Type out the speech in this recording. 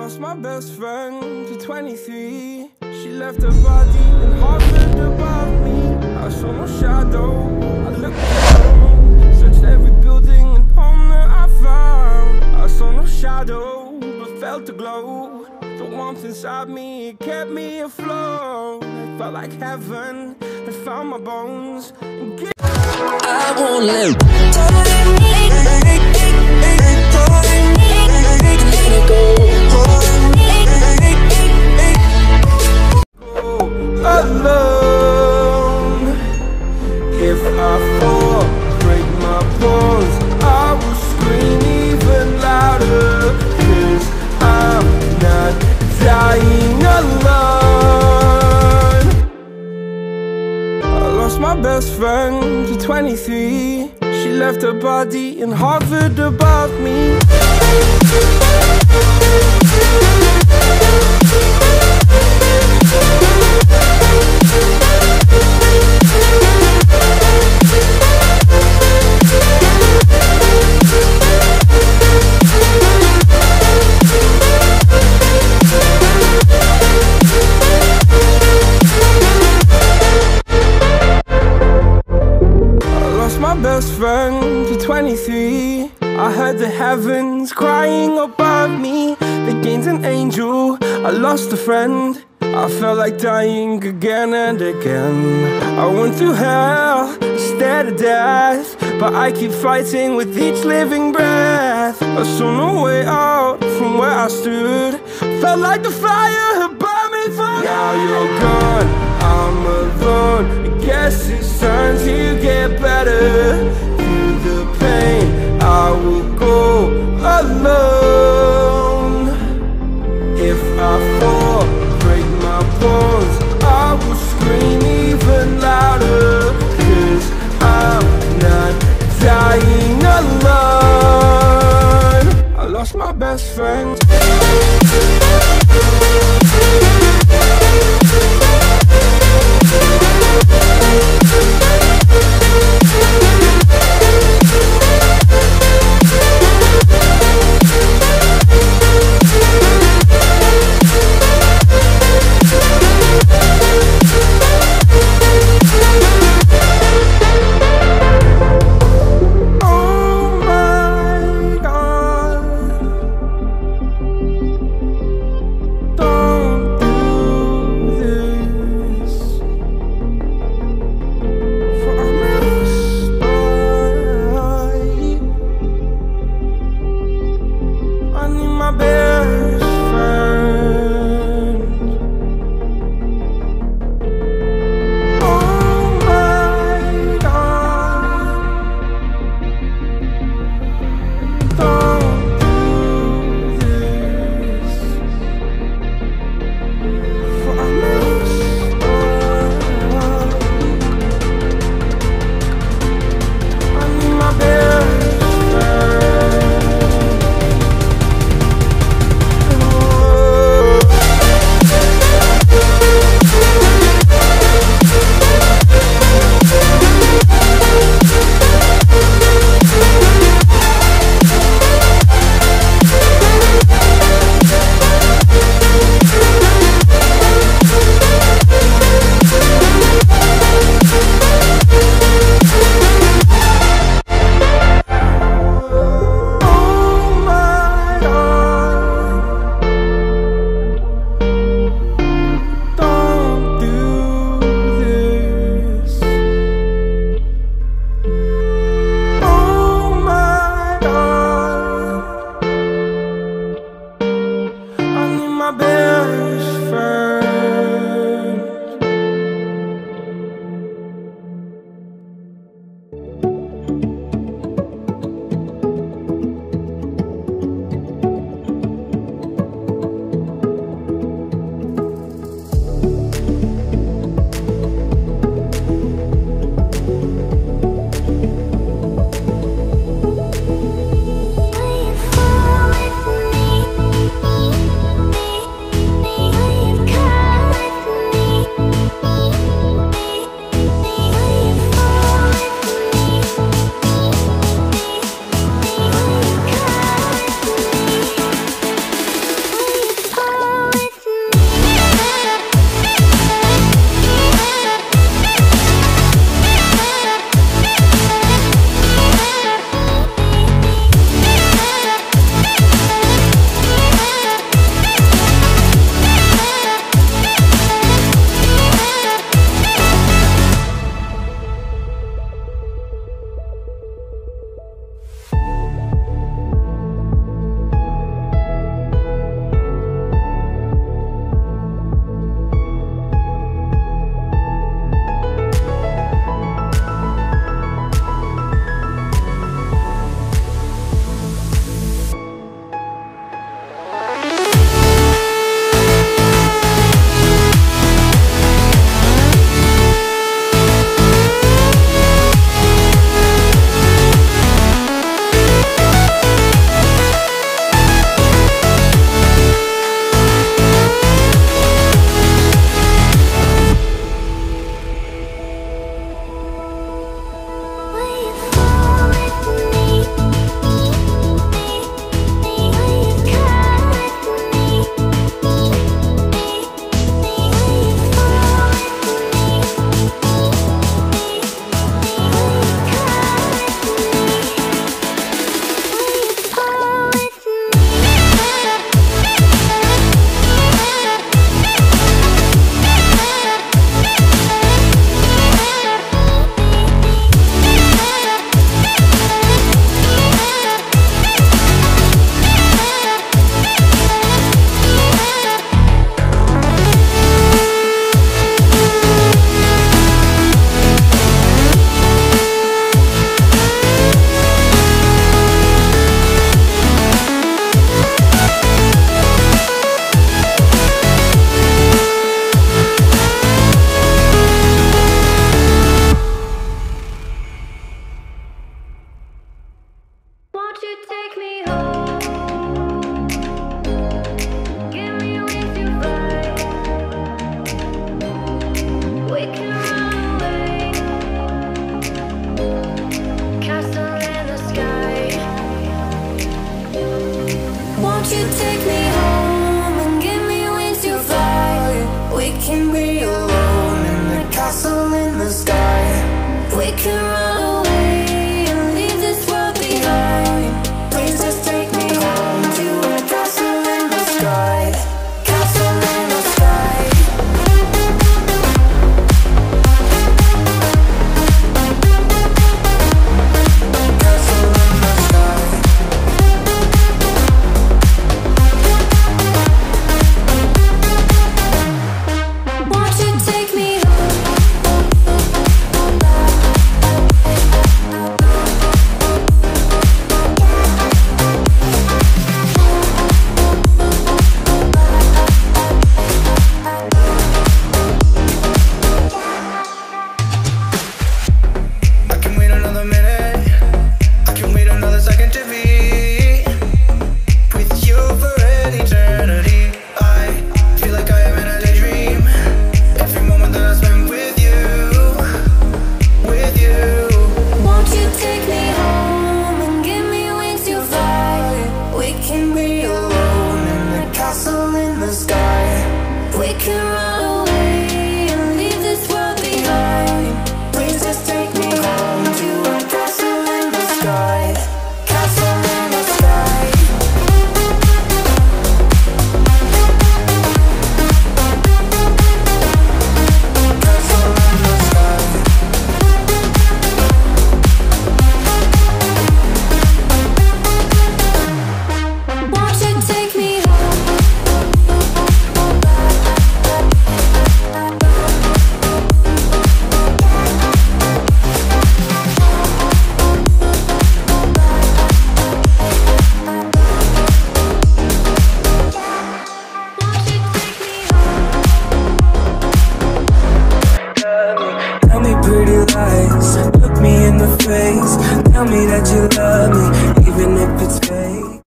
lost my best friend to 23. She left her body and hovered above me. I saw no shadow, I looked around, searched every building and home that I found. I saw no shadow, but felt the glow. The warmth inside me, it kept me afloat. It felt like heaven had found my bones. I won't let alone. If I fall, break my bones, I will scream even louder, 'cause I'm not dying alone. I lost my best friend to 23. She left her body and hovered above me. Best friend to 23. I heard the heavens crying above me. They gained an angel, I lost a friend. I felt like dying again and again. I went through hell, stared at death, but I keep fighting with each living breath. I saw no way out from where I stood. Felt like the fire had burned me through. Now you're gone, I'm alone. I guess it's time to get better. Through the pain, I will go alone. If I fall, break my bones, I will scream even louder, 'cause I'm not dying alone. I lost my best friend. can run